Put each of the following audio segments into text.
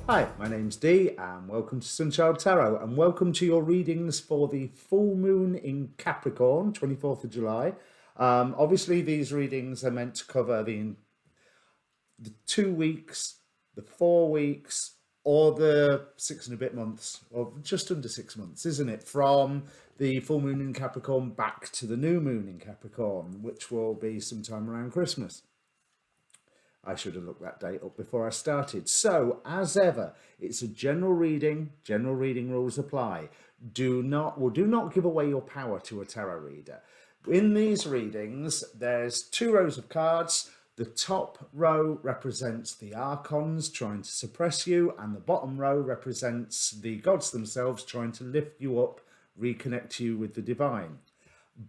Hi, my name's Dee and welcome to Sunchild Tarot and welcome to your readings for the full moon in Capricorn, 24th of July. Obviously, these readings are meant to cover the 2 weeks, the 4 weeks, or the 6 and a bit months, or just under 6 months, isn't it? From the full moon in Capricorn back to the new moon in Capricorn, which will be sometime around Christmas. I should have looked that date up before I started. So, as ever, it's a general reading. General reading rules apply. Do not give away your power to a tarot reader. In these readings, there's 2 rows of cards. The top row represents the archons trying to suppress you, and the bottom row represents the gods themselves trying to lift you up, reconnect you with the divine.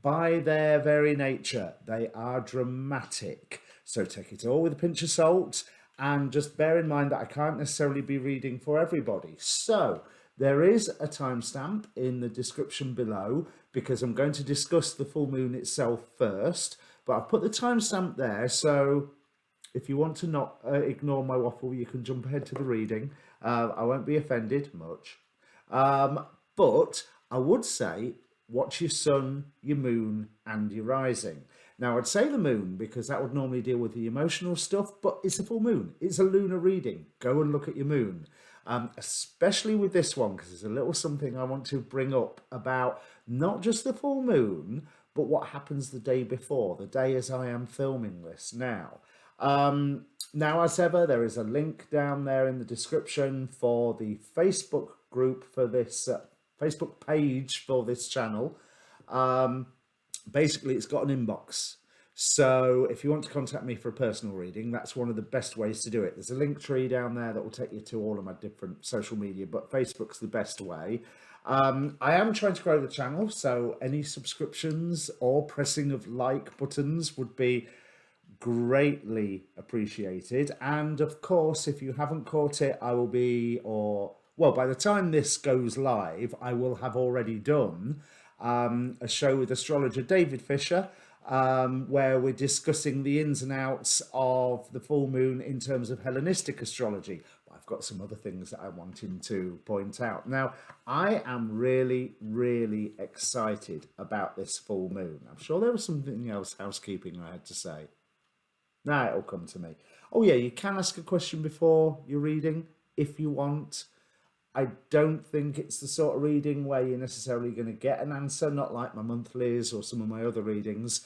By their very nature, they are dramatic. So take it all with a pinch of salt and just bear in mind that I can't necessarily be reading for everybody. So there is a timestamp in the description below because I'm going to discuss the full moon itself first. But I've put the timestamp there, so if you want to not ignore my waffle, you can jump ahead to the reading. I won't be offended much. But I would say watch your sun, your moon, and your rising. Now, I'd say the moon because that would normally deal with the emotional stuff, but it's a full moon. It's a lunar reading. Go and look at your moon. Especially with this one, because there's a little something I want to bring up about not just the full moon, but what happens the day before, the day as I am filming this now. Now, as ever, there is a link down there in the description for the Facebook group for this Facebook page for this channel. Basically, it's got an inbox. So if you want to contact me for a personal reading, that's one of the best ways to do it. There's a link tree down there that will take you to all of my different social media, but Facebook's the best way. I am trying to grow the channel, so any subscriptions or pressing of like buttons would be greatly appreciated. And of course, if you haven't caught it, I will be, or well, by the time this goes live, I will have already done a show with astrologer David Fisher, where we're discussing the ins and outs of the full moon in terms of Hellenistic astrology. I've got some other things that I wanted to point out. Now, I am really, really excited about this full moon. I'm sure there was something else housekeeping I had to say. Now it'll come to me. Oh yeah, you can ask a question before you're reading if you want. I don't think it's the sort of reading where you're necessarily going to get an answer, not like my monthlies or some of my other readings.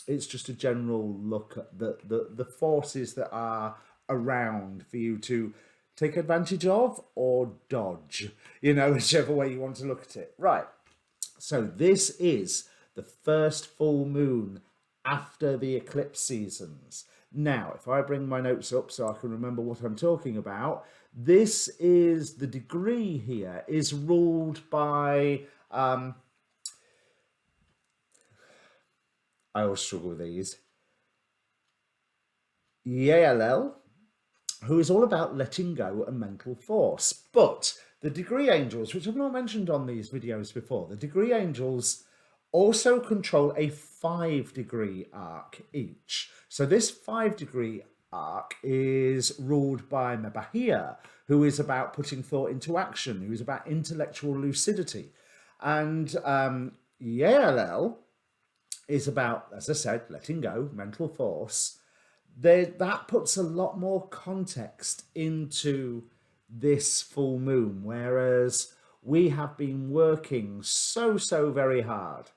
It's just a general look at the forces that are around for you to take advantage of or dodge, whichever way you want to look at it. Right. So this is the first full moon after the eclipse seasons. Now, if I bring my notes up so I can remember what I'm talking about, this is the degree here is ruled by, I always struggle with these, Yael, who is all about letting go and mental force. But the degree angels, which I've not mentioned on these videos before, the degree angels also control a 5-degree arc each. So this 5-degree arc is ruled by Mabahia, who is about putting thought into action, who is about intellectual lucidity. And Yael is about, as I said, letting go, mental force. That puts a lot more context into this full moon, whereas we have been working so very hard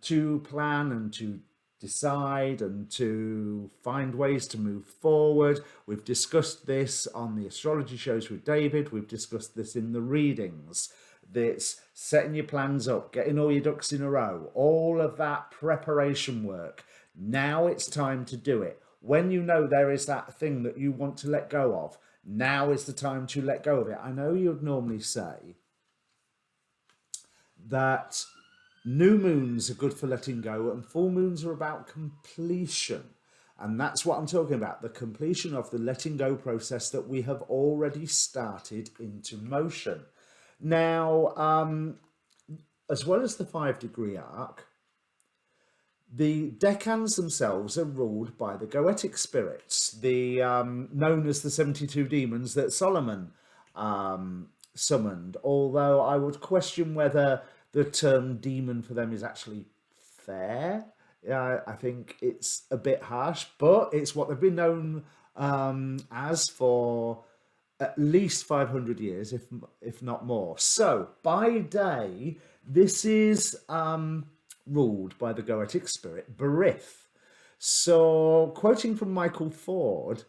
to plan and to decide and to find ways to move forward. We've discussed this on the astrology shows with David. We've discussed this in the readings. That's setting your plans up, getting all your ducks in a row, all of that preparation work. Now it's time to do it. When you know there is that thing that you want to let go of, now is the time to let go of it. I know you'd normally say that new moons are good for letting go and full moons are about completion. And that's what I'm talking about, the completion of the letting go process that we have already started into motion. Now, as well as the 5-degree arc, The decans themselves are ruled by the goetic spirits, the known as the 72 demons that Solomon summoned. Although I would question whether the term demon for them is actually fair. I think it's a bit harsh, but it's what they've been known as for at least 500 years, if not more. So by day, this is ruled by the goetic spirit Berith. So, quoting from Michael Ford,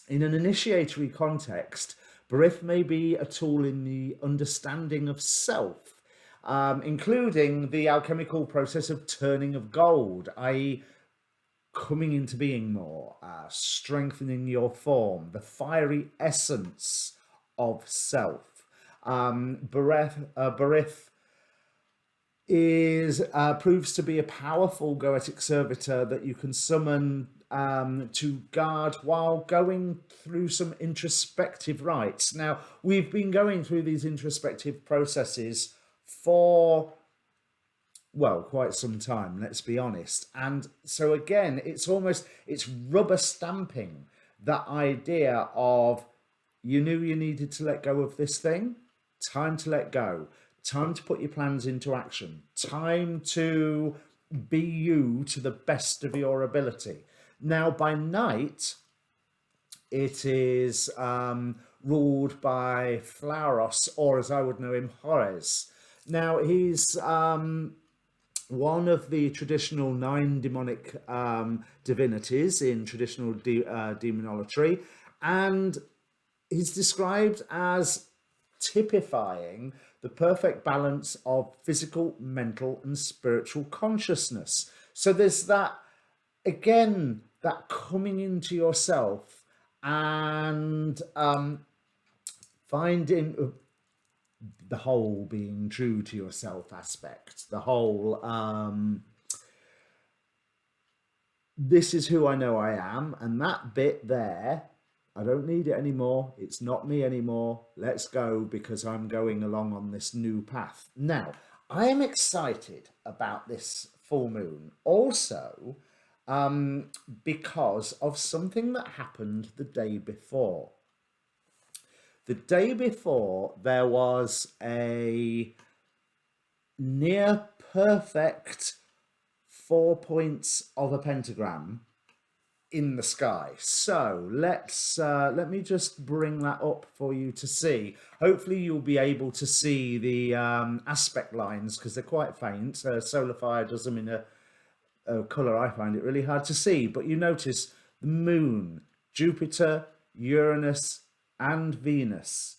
in an initiatory context, Berith may be a tool in the understanding of self, including the alchemical process of turning of gold, i.e., coming into being more, strengthening your form, the fiery essence of self. Berith is proves to be a powerful goetic servitor that you can summon to guard while going through some introspective rites. Now, we've been going through these introspective processes for, well, quite some time, let's be honest. And so again, it's rubber stamping that idea of, you knew you needed to let go of this thing, time to let go, time to put your plans into action, time to be you to the best of your ability. Now, by night, it is ruled by Flauros, or as I would know him, Horus. Now, he's one of the traditional 9 demonic divinities in traditional demonolatry, and he's described as typifying the perfect balance of physical, mental, and spiritual consciousness. So there's that, again, that coming into yourself and finding the whole, being true to yourself aspect, the whole this is who I know I am, and that bit there, I don't need it anymore, it's not me anymore, let's go, because I'm going along on this new path. Now, I am excited about this full moon also because of something that happened the day before. The day before, there was a near perfect 4 points of a pentagram in the sky. So let me just bring that up for you to see. Hopefully you'll be able to see the aspect lines, because they're quite faint. Solar Fire does them in a colour I find it really hard to see, but you notice the moon, Jupiter, Uranus, and Venus,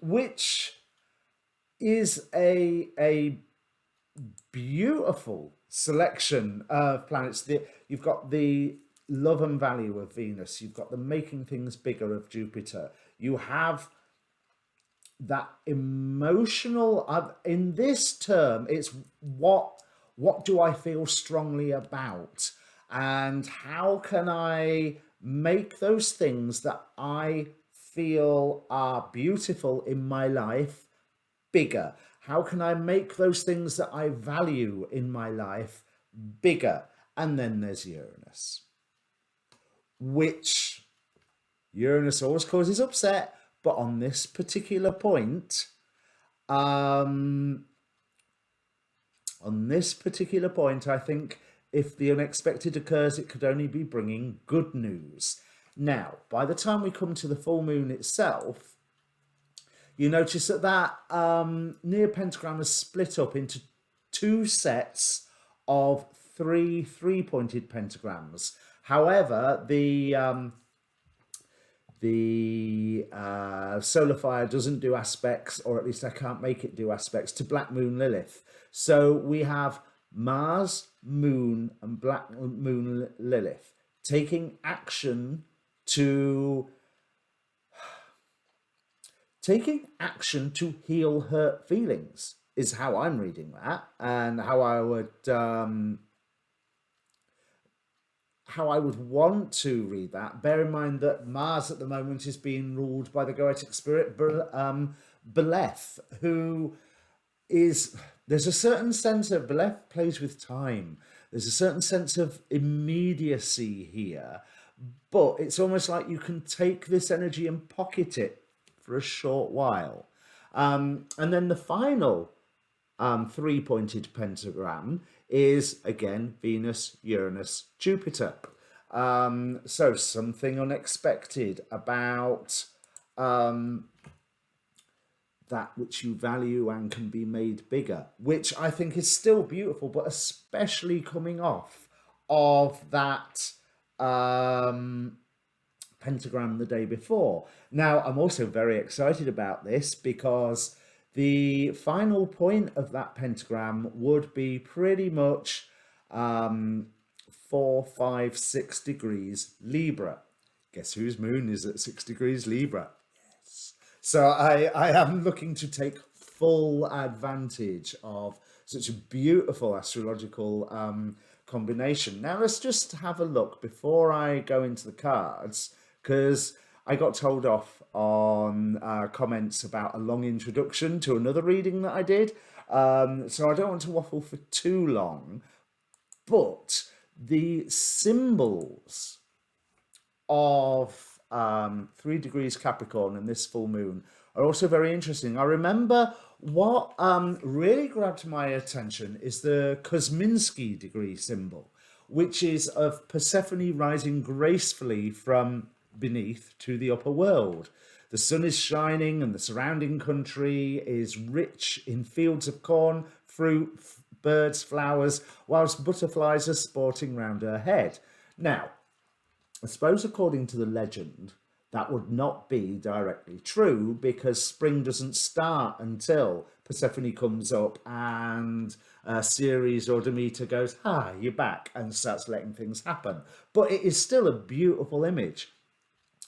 which is a beautiful selection of planets. You've got the love and value of Venus, you've got the making things bigger of Jupiter, you have that emotional, in this term, it's what do I feel strongly about, and how can I make those things that I feel are beautiful in my life bigger? How can I make those things that I value in my life bigger? And then there's Uranus, which Uranus always causes upset, but on this particular point, I think if the unexpected occurs, it could only be bringing good news. Now, by the time we come to the full moon itself, you notice that near pentagram is split up into 2 sets of 3 3-pointed pentagrams. However, the Solar Fire doesn't do aspects, or at least I can't make it do aspects, to Black Moon Lilith. So we have Mars, Moon, and Black Moon Lilith taking action to heal hurt feelings, is how I'm reading that, and how I would want to read that. Bear in mind that Mars at the moment is being ruled by the goetic spirit Beleth, who is there's a certain sense of Beleth plays with time. There's a certain sense of immediacy here, but it's almost like you can take this energy and pocket it for a short while. And then the final three-pointed pentagram is again Venus, Uranus, Jupiter. So something unexpected about that which you value and can be made bigger, which I think is still beautiful, but especially coming off of that pentagram the day before. Now, I'm also very excited about this because the final point of that pentagram would be pretty much 4, 5, 6 degrees Libra. Guess whose moon is at 6 degrees Libra? So I am looking to take full advantage of such a beautiful astrological combination. Now let's just have a look before I go into the cards, because I got told off on comments about a long introduction to another reading that I did. So I don't want to waffle for too long, but the symbols of 3 degrees Capricorn and this full moon are also very interesting. I remember what really grabbed my attention is the Kosminski degree symbol, which is of Persephone rising gracefully from beneath to the upper world. The sun is shining and the surrounding country is rich in fields of corn, fruit, birds, flowers, whilst butterflies are sporting round her head. Now, I suppose according to the legend, that would not be directly true, because spring doesn't start until Persephone comes up and Ceres or Demeter goes, you're back, and starts letting things happen. But it is still a beautiful image.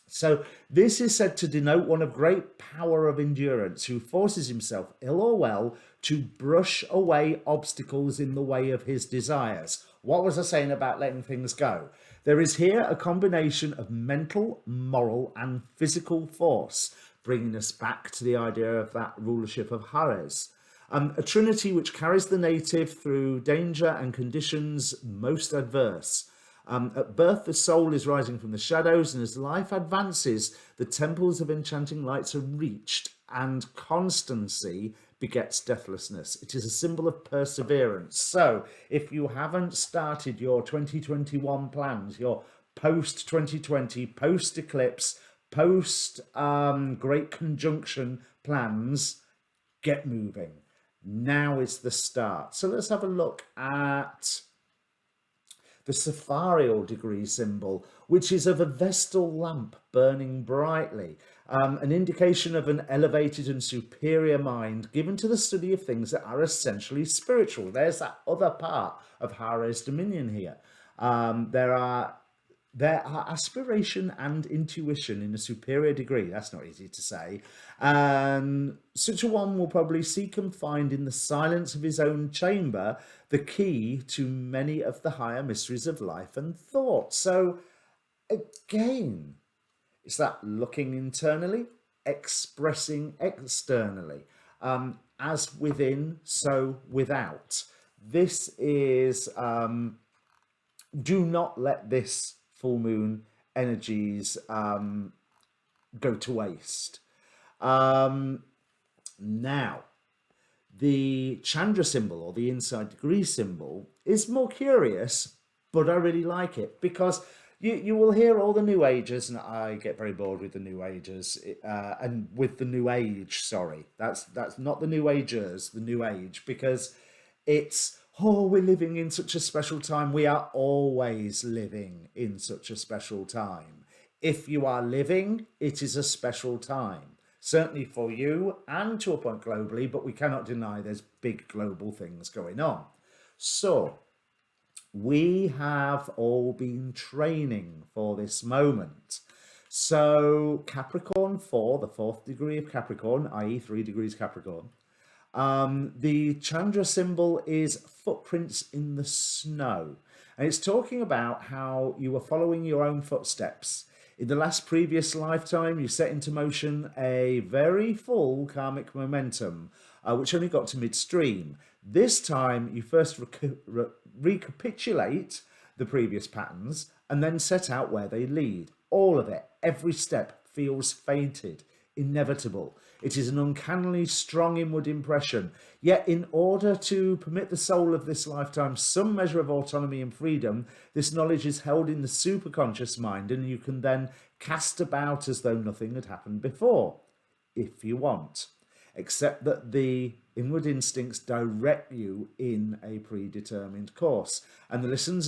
So this is said to denote one of great power of endurance, who forces himself, ill or well, to brush away obstacles in the way of his desires. What was I saying about letting things go? There is here a combination of mental, moral, and physical force, bringing us back to the idea of that rulership of Hares. A trinity which carries the native through danger and conditions most adverse. At birth, the soul is rising from the shadows, and as life advances, the temples of enchanting lights are reached, and constancy begets deathlessness. It is a symbol of perseverance. So if you haven't started your 2021 plans, your post 2020, post eclipse, post great conjunction plans, get moving. Now is the start. So let's have a look at the Sapharial degree symbol, which is of a Vestal lamp burning brightly, an indication of an elevated and superior mind given to the study of things that are essentially spiritual. There's that other part of Hare's dominion here. There are aspiration and intuition in a superior degree. That's not easy to say. And such a one will probably seek and find in the silence of his own chamber the key to many of the higher mysteries of life and thought. So again, it's that looking internally, expressing externally. As within, so without. This is, do not let this full moon energies go to waste. Now, the Chandra symbol, or the inside degree symbol, is more curious, but I really like it, because you will hear all the New Agers, and I get very bored with the New Agers, and with the New Age, sorry. That's not the New Agers, the New Age, because it's, we're living in such a special time. We are always living in such a special time. If you are living, it is a special time. Certainly for you and to a point globally, but we cannot deny there's big global things going on. So we have all been training for this moment. So Capricorn 4, the 4th degree of Capricorn, i.e. 3 degrees Capricorn. The Chandra symbol is footprints in the snow. And it's talking about how you were following your own footsteps. In the last previous lifetime, you set into motion a very full karmic momentum, which only got to midstream. This time, you first recapitulate the previous patterns and then set out where they lead. All of it, every step feels fated, inevitable. It is an uncannily strong inward impression. Yet, in order to permit the soul of this lifetime some measure of autonomy and freedom, this knowledge is held in the superconscious mind, and you can then cast about as though nothing had happened before, if you want, except that the inward instincts direct you in a predetermined course. And the lessons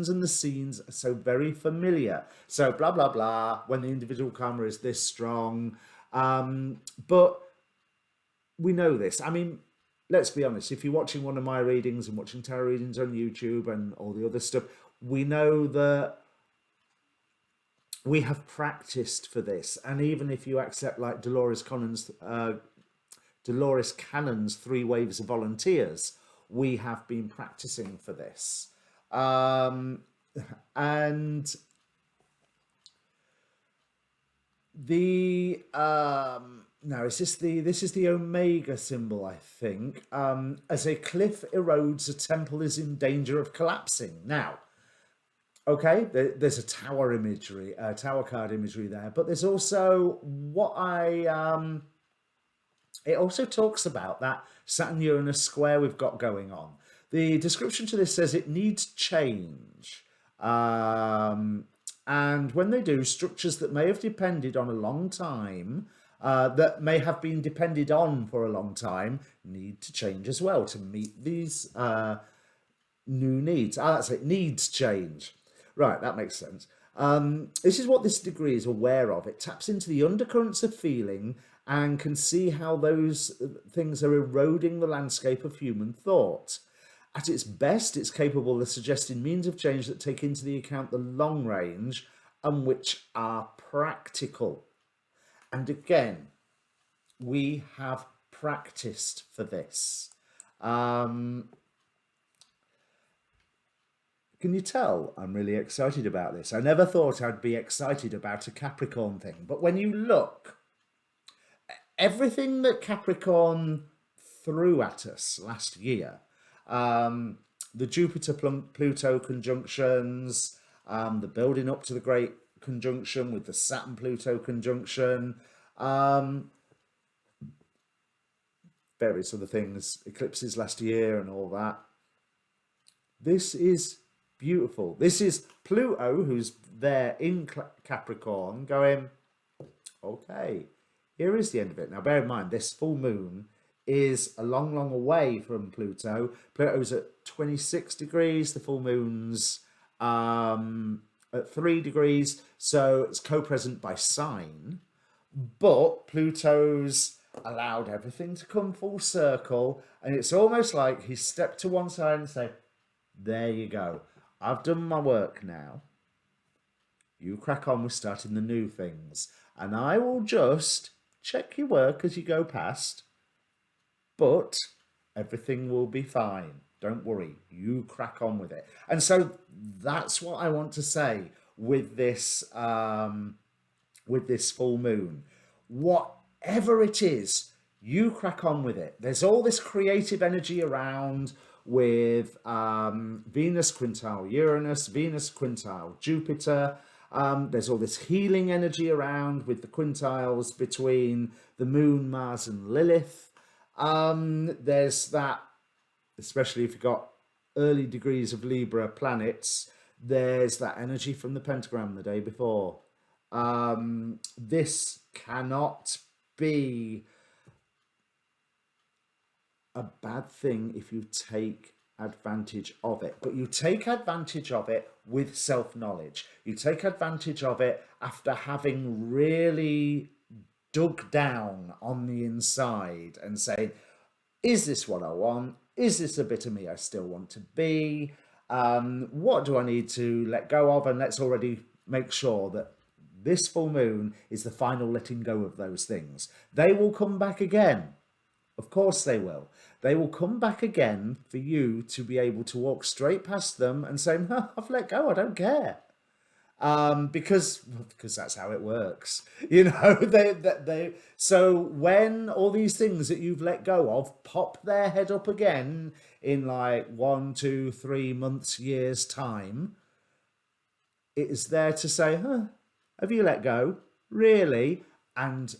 and the scenes are so very familiar. So blah, blah, blah, when the individual karma is this strong. But we know this. I mean, let's be honest. If you're watching one of my readings and watching tarot readings on YouTube and all the other stuff, we know that we have practiced for this. And even if you accept like Dolores Cannon's 3 waves of volunteers, we have been practicing for this. And the now this is the Omega symbol, I think. As a cliff erodes, a temple is in danger of collapsing. Now, okay, there's a tower imagery, tower card imagery there, but there's also what it also talks about that Saturn-Uranus square we've got going on. The description to this says it needs change. And when they do, structures that may have depended on a long time, that may have been depended on for a long time, need to change as well to meet these new needs. That's it, needs change. Right, that makes sense. This is what this degree is aware of. It taps into the undercurrents of feeling and can see how those things are eroding the landscape of human thought. At its best, it's capable of suggesting means of change that take into the account the long range and which are practical. And again, we have practiced for this. Can you tell I'm really excited about this? I never thought I'd be excited about a Capricorn thing, but when you look, everything that Capricorn threw at us last year, the Jupiter-Pluto conjunctions, the building up to the great conjunction with the Saturn-Pluto conjunction, various other things, eclipses last year and all that. This is beautiful. This is Pluto, who's there in Capricorn, going, okay, here is the end of it. Now, bear in mind, this full moon is a long, long away from Pluto. Pluto's at 26 degrees. The full moon's at 3 degrees. So it's co-present by sign. But Pluto's allowed everything to come full circle. And it's almost like he stepped to one side and said, there you go. I've done my work now. You crack on with starting the new things. And I will just check your work as you go past. But everything will be fine. Don't worry. You crack on with it. And so that's what I want to say with this full moon. Whatever it is, you crack on with it. There's all this creative energy around with Venus quintile Uranus, Venus quintile Jupiter. There's all this healing energy around with the quintiles between the moon, Mars and Lilith. There's that, especially if you've got early degrees of Libra planets, there's that energy from the pentagram the day before. This cannot be a bad thing if you take advantage of it, but you take advantage of it with self-knowledge. You take advantage of it after having really dug down on the inside and saying, is this what I want? Is this a bit of me I still want to be? What do I need to let go of? And let's already make sure that this full moon is the final letting go of those things. They will come back again. Of course they will. They will come back again for you to be able to walk straight past them and say, no, I've let go, I don't care. because that's how it works. You know, they so when all these things that you've let go of pop their head up again in like 1, 2, 3 months, years time, it is there to say, huh, have you let go? Really? And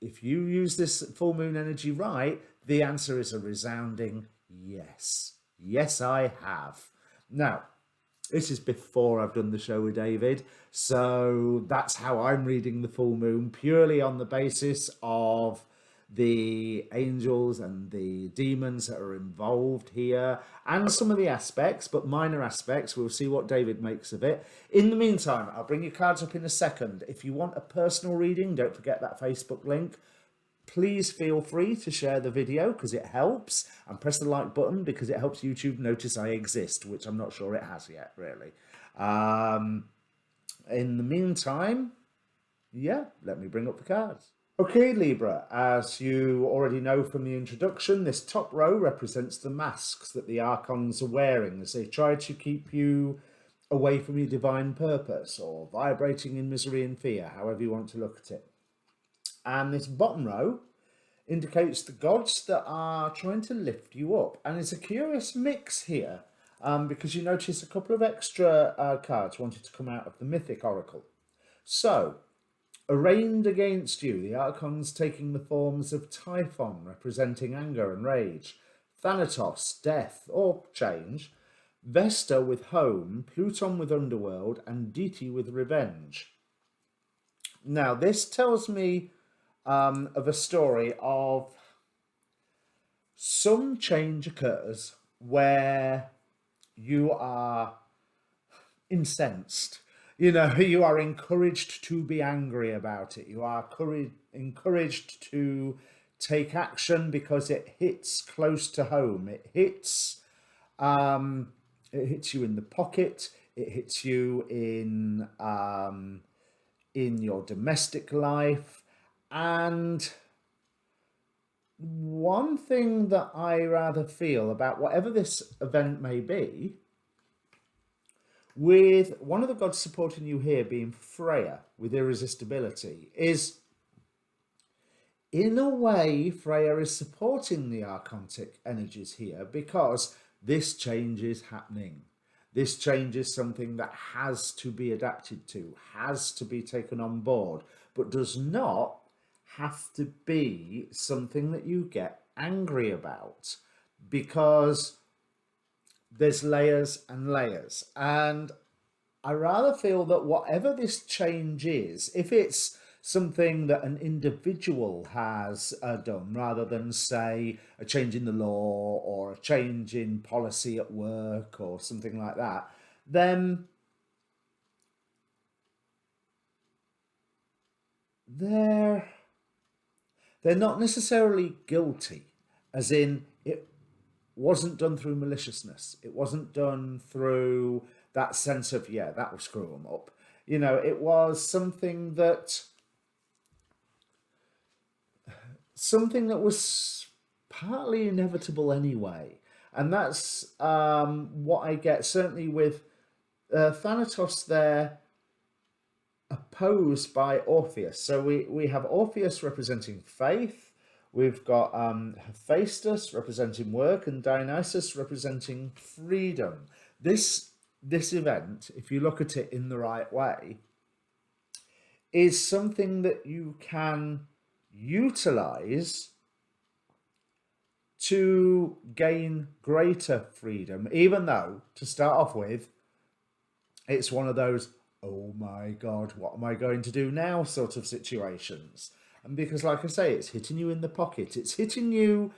if you use this full moon energy right, the answer is a resounding yes. Yes, I have. Now, this is before I've done the show with David, so that's how I'm reading the full moon, purely on the basis of the angels and the demons that are involved here, and some of the aspects, but minor aspects. We'll see what David makes of it. In the meantime, I'll bring your cards up in a second. If you want a personal reading, don't forget that Facebook link. Please feel free to share the video because it helps, and press the like button because it helps YouTube notice I exist, which I'm not sure it has yet, really. In the meantime, yeah, let me bring up the cards. Okay, Libra, as you already know from the introduction, this top row represents the masks that the archons are wearing as they try to keep you away from your divine purpose or vibrating in misery and fear, however you want to look at it. And this bottom row indicates the gods that are trying to lift you up. And it's a curious mix here because you notice a couple of extra cards wanted to come out of the Mythic Oracle. So, arraigned against you, the archons taking the forms of Typhon, representing anger and rage, Thanatos, death or change, Vesta with home, Pluton with underworld, and Deity with revenge. Now, this tells me of a story of some change occurs where you are incensed. You know, you are encouraged to be angry about it. You are encouraged to take action because it hits close to home. It hits you in the pocket. It hits you in your domestic life. And one thing that I rather feel about whatever this event may be, with one of the gods supporting you here being Freya with irresistibility, is in a way Freya is supporting the archontic energies here because this change is happening. This change is something that has to be adapted to, has to be taken on board, but does not have to be something that you get angry about, because there's layers and layers. And I rather feel that whatever this change is, if it's something that an individual has done rather than, say, a change in the law or a change in policy at work or something like that, then they're not necessarily guilty, as in it wasn't done through maliciousness. It wasn't done through that sense of, yeah, that will screw them up. You know, it was something that was partly inevitable anyway. And that's what I get, certainly with Thanatos there, opposed by Orpheus. So we have Orpheus representing faith, we've got Hephaestus representing work, and Dionysus representing freedom. This event, if you look at it in the right way, is something that you can utilize to gain greater freedom, even though, to start off with, it's one of those, oh my God, what am I going to do now sort of situations. And because, like I say, it's hitting you in the pocket, it's hitting you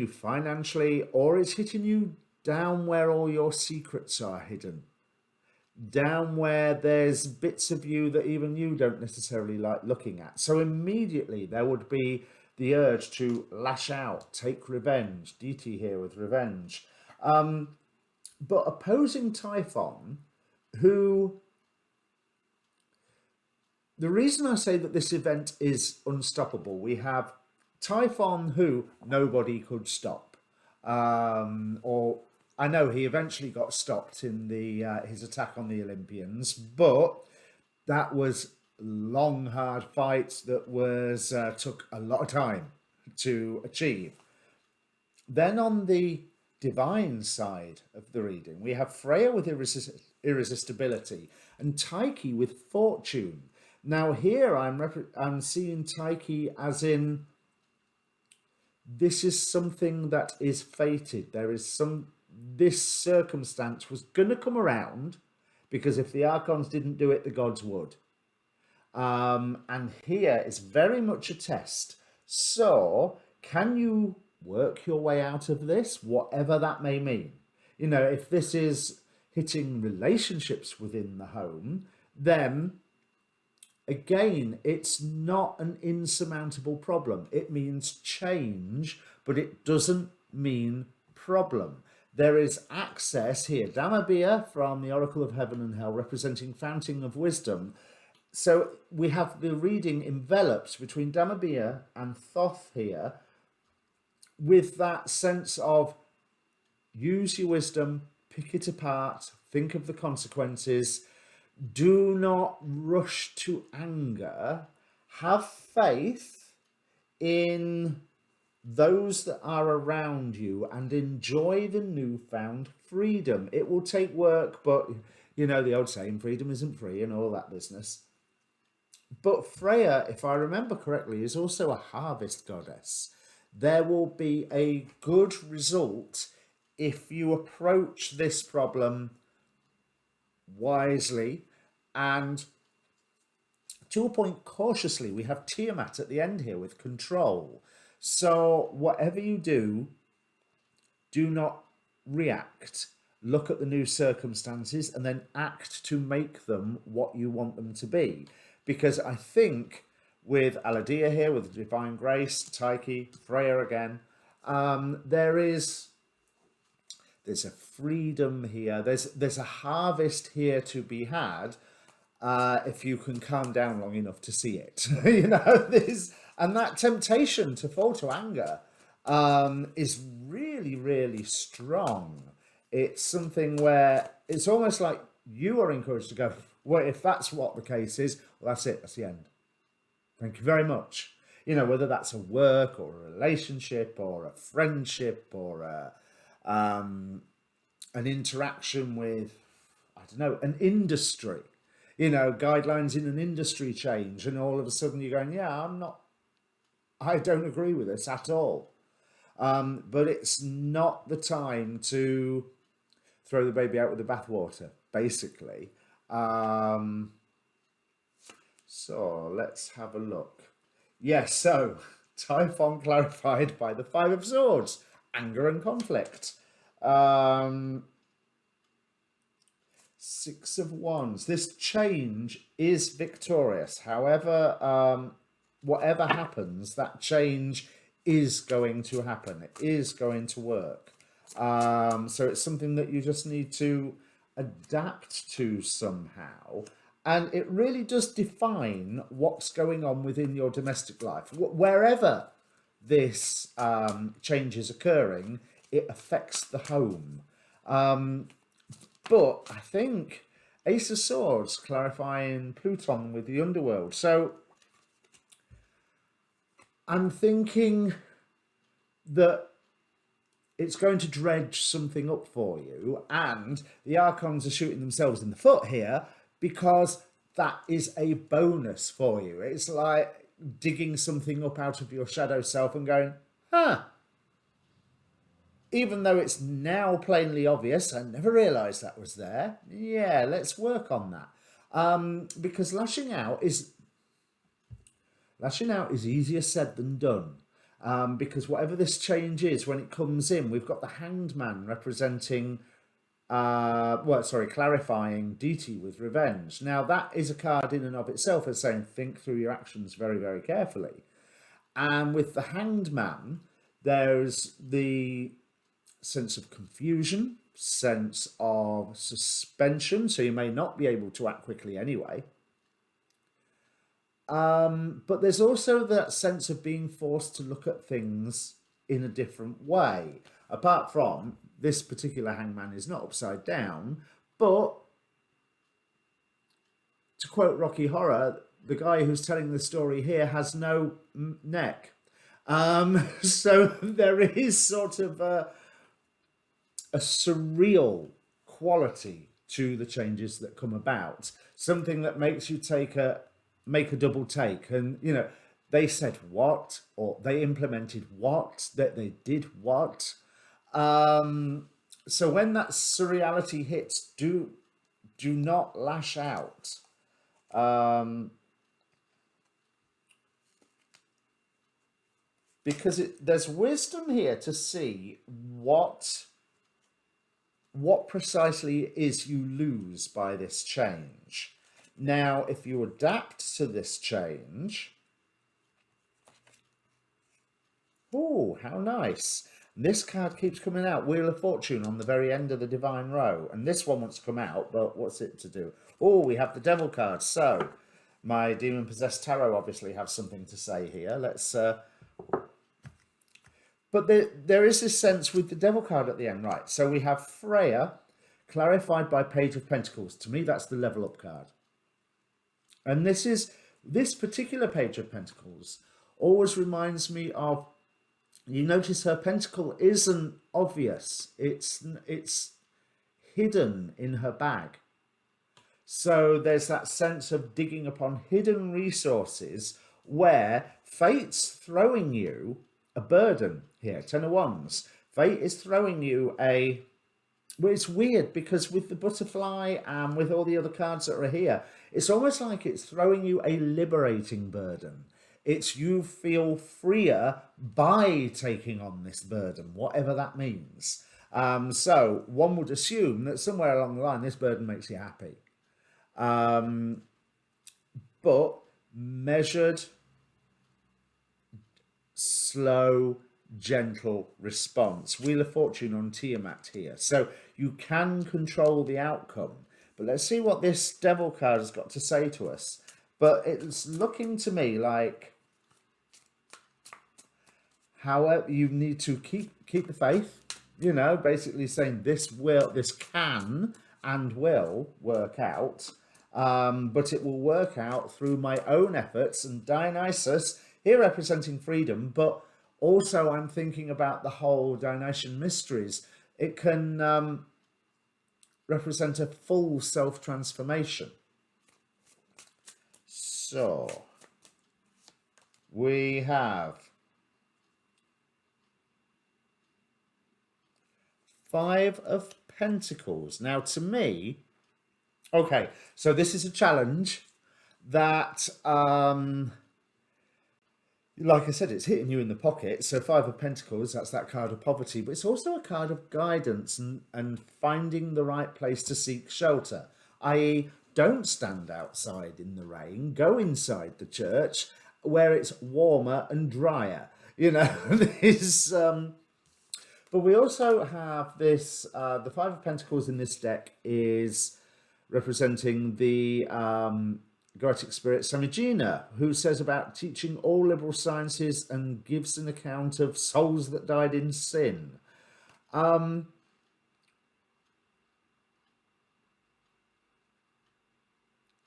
financially, or it's hitting you down where all your secrets are hidden, down where there's bits of you that even you don't necessarily like looking at. So immediately there would be the urge to lash out, take revenge. Deity here with revenge. But opposing Typhon, who, the reason I say that this event is unstoppable, we have Typhon who nobody could stop, or I know he eventually got stopped in the his attack on the Olympians, but that was long, hard fights that was took a lot of time to achieve. Then on the divine side of the reading, we have Freya with irresistibility and Tyche with fortune. Now here I'm seeing Tyche as in this is something that is fated. There is some this circumstance was going to come around because if the archons didn't do it, the gods would. And here is very much a test. So, can you work your way out of this, whatever that may mean? You know, if this is hitting relationships within the home, then again, it's not an insurmountable problem. It means change, but it doesn't mean problem. There is access here. Damabia from the Oracle of Heaven and Hell, representing Fountain of Wisdom. So we have the reading enveloped between Damabia and Thoth here with that sense of use your wisdom, pick it apart, think of the consequences. Do not rush to anger. Have faith in those that are around you and enjoy the newfound freedom. It will take work, but you know the old saying, freedom isn't free and all that business. But Freya, if I remember correctly, is also a harvest goddess. There will be a good result if you approach this problem wisely and to a point cautiously. We have Tiamat at the end here with control. So whatever you do, do not react. Look at the new circumstances and then act to make them what you want them to be. Because I think with Aladia here, with Divine Grace, Tyche, Freya again, there's a freedom here. There's a harvest here to be had if you can calm down long enough to see it. You know, and that temptation to fall to anger is really, really strong. It's something where it's almost like you are encouraged to go, well, if that's what the case is, well, that's it. That's the end. Thank you very much. You know, whether that's a work or a relationship or a friendship or an interaction with, I don't know, an industry, you know, guidelines in an industry change, and all of a sudden you're going, yeah, I don't agree with this at all. But it's not the time to throw the baby out with the bathwater, basically. So let's have a look. Yes, so Typhon clarified by the Five of Swords, anger and conflict. Six of Wands. This change is victorious. However, whatever happens, that change is going to happen. It is going to work. So it's something that you just need to adapt to somehow. And it really does define what's going on within your domestic life. Wherever this change is occurring, it affects the home. But I think Ace of Swords clarifying Pluton with the underworld. So I'm thinking that it's going to dredge something up for you, and the Archons are shooting themselves in the foot here because that is a bonus for you. It's like digging something up out of your shadow self and going, even though it's now plainly obvious, I never realised that was there. Yeah, let's work on that. Because lashing out is easier said than done. Because whatever this change is, when it comes in, we've got the Hanged Man representing, clarifying deity with revenge. Now, that is a card in and of itself as saying, think through your actions very, very carefully. And with the Hanged Man, there's the sense of confusion, sense of suspension, so you may not be able to act quickly anyway. But there's also that sense of being forced to look at things in a different way. Apart from this particular hangman is not upside down, but to quote Rocky Horror, the guy who's telling the story here has no neck. So there is sort of a surreal quality to the changes that come about, something that makes you make a double take. And you know, they said what, or they implemented what, that they did what. So when that surreality hits, do not lash out. Because there's wisdom here to see what precisely is you lose by this change. Now, if you adapt to this change, oh, how nice. This card keeps coming out, Wheel of Fortune on the very end of the Divine Row. And this one wants to come out, but what's it to do? Oh, we have the Devil card. So my Demon Possessed Tarot obviously have something to say here. Let's... But there is this sense with the Devil card at the end, right? So we have Freya, clarified by Page of Pentacles. To me, that's the level up card. And this particular Page of Pentacles always reminds me of, you notice her pentacle isn't obvious. It's hidden in her bag. So there's that sense of digging upon hidden resources where fate's throwing you a burden here. Ten of Wands. Fate is throwing you well, it's weird because with the butterfly and with all the other cards that are here, it's almost like it's throwing you a liberating burden. It's you feel freer by taking on this burden, whatever that means. So one would assume that somewhere along the line, this burden makes you happy. But measured, slow, gentle response. Wheel of Fortune on Tiamat here. So you can control the outcome. But let's see what this Devil card has got to say to us. But it's looking to me like, however, you need to keep the faith, you know, basically saying this can and will work out, but it will work out through my own efforts. And Dionysus, here representing freedom, but also I'm thinking about the whole Dionysian mysteries. It can represent a full self-transformation. So we have Five of Pentacles. Now, to me, okay, so this is a challenge that, like I said, it's hitting you in the pocket. So Five of Pentacles, that's that card of poverty, but it's also a card of guidance and finding the right place to seek shelter, i.e., don't stand outside in the rain, go inside the church where it's warmer and drier. You know, but we also have this, the Five of Pentacles in this deck is representing the Goetic spirit Samigina, who says about teaching all liberal sciences and gives an account of souls that died in sin.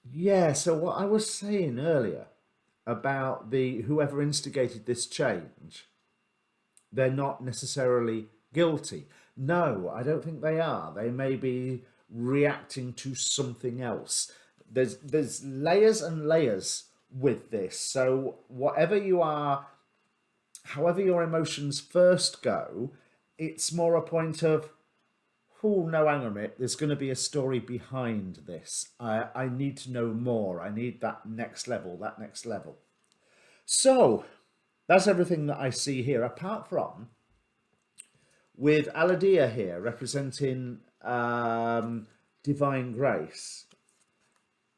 Yeah, so what I was saying earlier about whoever instigated this change, they're not necessarily guilty. No, I don't think they are. They may be reacting to something else. There's layers and layers with this. So whatever you are, however your emotions first go, it's more a point of, oh, no, hang on a minute, there's going to be a story behind this. I need to know more. I need that next level, So that's everything that I see here, apart from with Aladia here representing divine grace.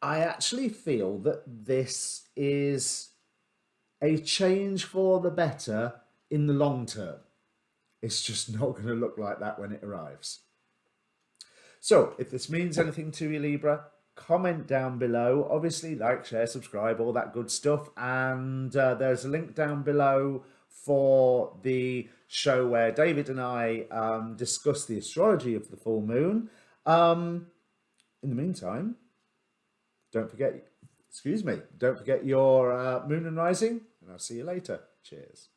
I actually feel that this is a change for the better in the long term. It's just not going to look like that when it arrives. So if this means anything to you, Libra, comment down below. Obviously, like, share, subscribe, all that good stuff. And there's a link down below for the show where David and I discuss the astrology of the full moon. In the meantime, don't forget your moon and rising, and I'll see you later. Cheers.